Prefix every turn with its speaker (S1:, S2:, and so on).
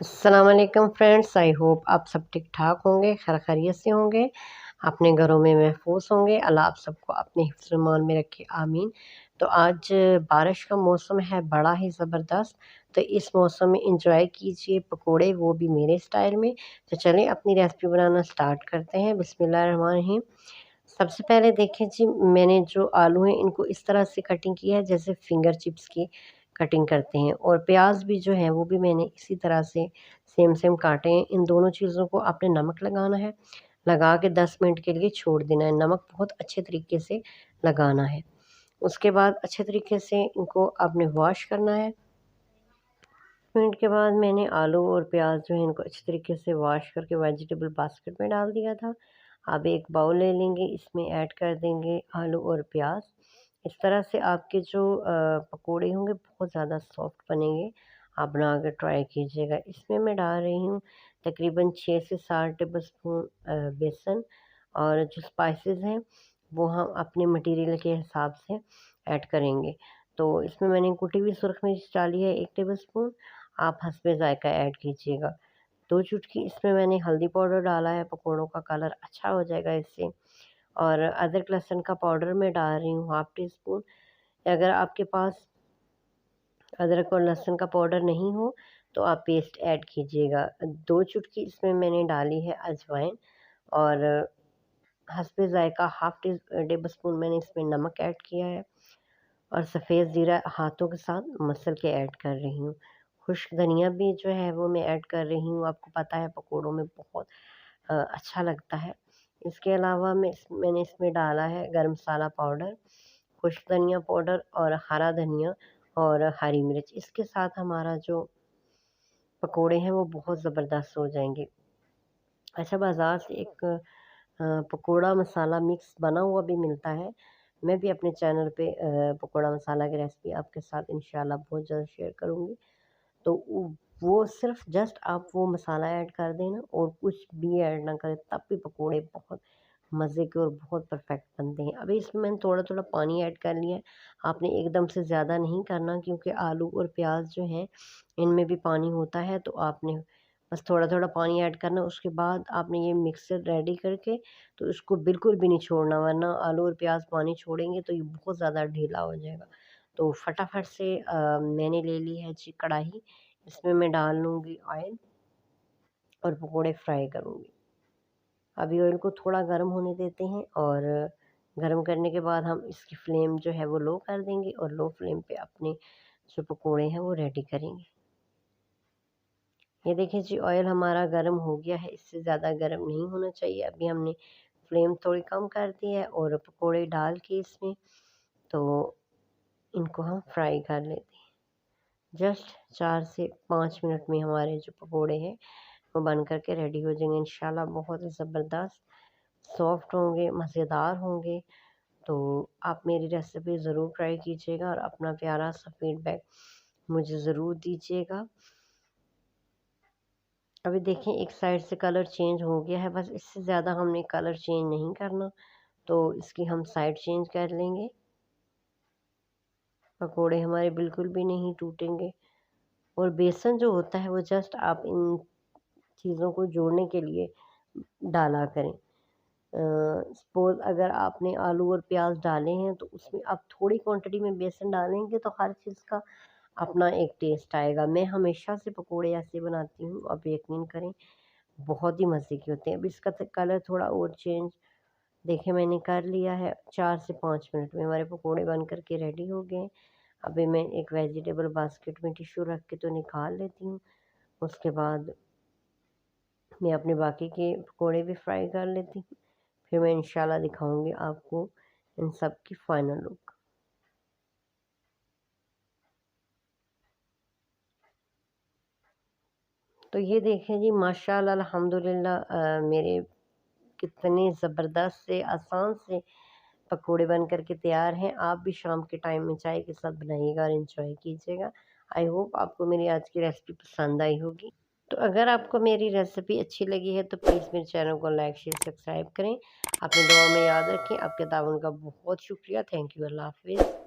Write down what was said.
S1: अस्सलाम वालेकुम friends, I hope आप सब ठीक ठाक होंगे, खैर खैरियत से होंगे, अपने घरों में महफूज होंगे। अल्लाह आप सबको अपने हिफ्ज़-ए-मान में रखे, आमीन। तो आज बारिश का मौसम है बड़ा ही ज़बरदस्त, तो इस मौसम में इंजॉय कीजिए पकोड़े, वो भी मेरे स्टाइल में। तो चलें अपनी रेसिपी बनाना स्टार्ट करते हैं। बिस्मिल्लाहिर्रहमानिर्रहीम। सबसे पहले देखें जी, मैंने जो आलू हैं इनको इस तरह से कटिंग किया है जैसे फिंगर चिप्स की कटिंग करते हैं, और प्याज भी जो है वो भी मैंने इसी तरह से सेम सेम काटे हैं। इन दोनों चीज़ों को आपने नमक लगाना है, लगा के 10 मिनट के लिए छोड़ देना है। नमक बहुत अच्छे तरीके से लगाना है। उसके बाद अच्छे तरीके से इनको आपने वॉश करना है। मिनट के बाद मैंने आलू और प्याज जो है इनको अच्छे तरीके से वॉश करके वेजिटेबल बास्केट में डाल दिया था। अब एक बाउल ले लेंगे, इसमें ऐड कर देंगे आलू और प्याज। इस तरह से आपके जो पकोड़े होंगे बहुत ज़्यादा सॉफ्ट बनेंगे। आप बना कर ट्राई कीजिएगा। इसमें मैं डाल रही हूँ तकरीबन 6 से 7 टेबल स्पून बेसन, और जो स्पाइसेस हैं वो हम अपने मटेरियल के हिसाब से ऐड करेंगे। तो इसमें मैंने कुटी हुई सुरख मिर्च डाली है 1 टेबल स्पून। आप हस्बे ज़ायक़ा ऐड कीजिएगा। 2 चुटकी इसमें मैंने हल्दी पाउडर डाला है, पकौड़ों का कलर अच्छा हो जाएगा इससे। और अदरक लहसुन का पाउडर मैं डाल रही हूँ हाफ़ टी स्पून। अगर आपके पास अदरक और लहसुन का पाउडर नहीं हो तो आप पेस्ट ऐड कीजिएगा। 2 चुटकी इसमें मैंने डाली है अजवाइन, और हस्बे ज़ायक़ा हाफ़ टेबल स्पून मैंने इसमें नमक ऐड किया है, और सफ़ेद ज़ीरा हाथों के साथ मसल के ऐड कर रही हूँ। खुश्क धनिया भी जो है वो मैं ऐड कर रही हूँ, आपको पता है पकोड़ों में बहुत अच्छा लगता है। इसके अलावा मैंने इसमें डाला है गरम मसाला पाउडर, खुश्क धनिया पाउडर और हरा धनिया और हरी मिर्च। इसके साथ हमारा जो पकोड़े हैं वो बहुत ज़बरदस्त हो जाएँगे। अच्छा, बाज़ार से एक पकोड़ा मसाला मिक्स बना हुआ भी मिलता है। मैं भी अपने चैनल पे पकोड़ा मसाला की रेसिपी आपके साथ इंशाल्लाह बहुत जल्द शेयर करूँगी। तो वो सिर्फ़ जस्ट आप वो मसाला ऐड कर दें ना, और कुछ भी ऐड ना करें, तब भी पकोड़े बहुत मज़े के और बहुत परफ़ेक्ट बनते हैं। अभी इसमें मैंने थोड़ा-थोड़ा पानी ऐड कर लिया है। आपने एकदम से ज़्यादा नहीं करना, क्योंकि आलू और प्याज़ जो हैं इनमें भी पानी होता है, तो आपने बस थोड़ा-थोड़ा पानी ऐड करना। उसके बाद आपने ये मिक्सर रेडी करके तो इसको बिल्कुल भी नहीं छोड़ना, वरना आलू और प्याज़ पानी छोड़ेंगे तो ये बहुत ज़्यादा ढीला हो जाएगा। तो फटाफट से मैंने ले ली है जी कढ़ाई, इसमें मैं डाल लूँगी ऑयल और पकोड़े फ्राई करूँगी। अभी ऑयल को थोड़ा गर्म होने देते हैं, और गर्म करने के बाद हम इसकी फ्लेम जो है वो लो कर देंगे, और लो फ्लेम पे अपने जो पकोड़े हैं वो रेडी करेंगे। ये देखिए जी, ऑयल हमारा गर्म हो गया है, इससे ज़्यादा गर्म नहीं होना चाहिए। अभी हमने फ्लेम थोड़ी कम कर दी है, और पकोड़े डाल के इसमें तो इनको हम फ्राई कर लेते हैं। जस्ट 4 से 5 मिनट में हमारे जो पकोड़े हैं वो बन कर के रेडी हो जाएंगे इंशाल्लाह। बहुत ही ज़बरदस्त सॉफ्ट होंगे, मज़ेदार होंगे। तो आप मेरी रेसिपी ज़रूर ट्राई कीजिएगा, और अपना प्यारा सा फीडबैक मुझे ज़रूर दीजिएगा। अभी देखें एक साइड से कलर चेंज हो गया है, बस इससे ज़्यादा हमने कलर चेंज नहीं करना। तो इसकी हम साइड चेंज कर लेंगे। पकोड़े हमारे बिल्कुल भी नहीं टूटेंगे। और बेसन जो होता है वो जस्ट आप इन चीज़ों को जोड़ने के लिए डाला करें। सपोज़ अगर आपने आलू और प्याज डाले हैं तो उसमें आप थोड़ी क्वांटिटी में बेसन डालेंगे तो हर चीज़ का अपना एक टेस्ट आएगा। मैं हमेशा से पकोड़े ऐसे बनाती हूँ, आप यकीन करें बहुत ही मज़े के होते हैं। अब इसका कलर थोड़ा और चेंज देखिए मैंने कर लिया है। 4 से 5 मिनट में हमारे पकोड़े बन कर के रेडी हो गए। अभी मैं एक वेजिटेबल बास्केट में टिश्यू रख के तो निकाल लेती हूँ। उसके बाद मैं अपने बाकी के पकोड़े भी फ्राई कर लेती हूँ। फिर मैं इंशाल्लाह दिखाऊँगी आपको इन सब की फ़ाइनल लुक। तो ये देखें जी, माशाल्लाह अल्हम्दुलिल्लाह मेरे कितने ज़बरदस्त से आसान से पकोड़े बन कर के तैयार हैं। आप भी शाम के टाइम में चाय के साथ बनाइएगा और एंजॉय कीजिएगा। आई होप आपको मेरी आज की रेसिपी पसंद आई होगी। तो अगर आपको मेरी रेसिपी अच्छी लगी है तो प्लीज़ मेरे चैनल को लाइक, शेयर, सब्सक्राइब करें। अपनी दुआ में याद रखें। आपके ताउन का बहुत शुक्रिया। Thank you. अल्लाह हाफ़िज़।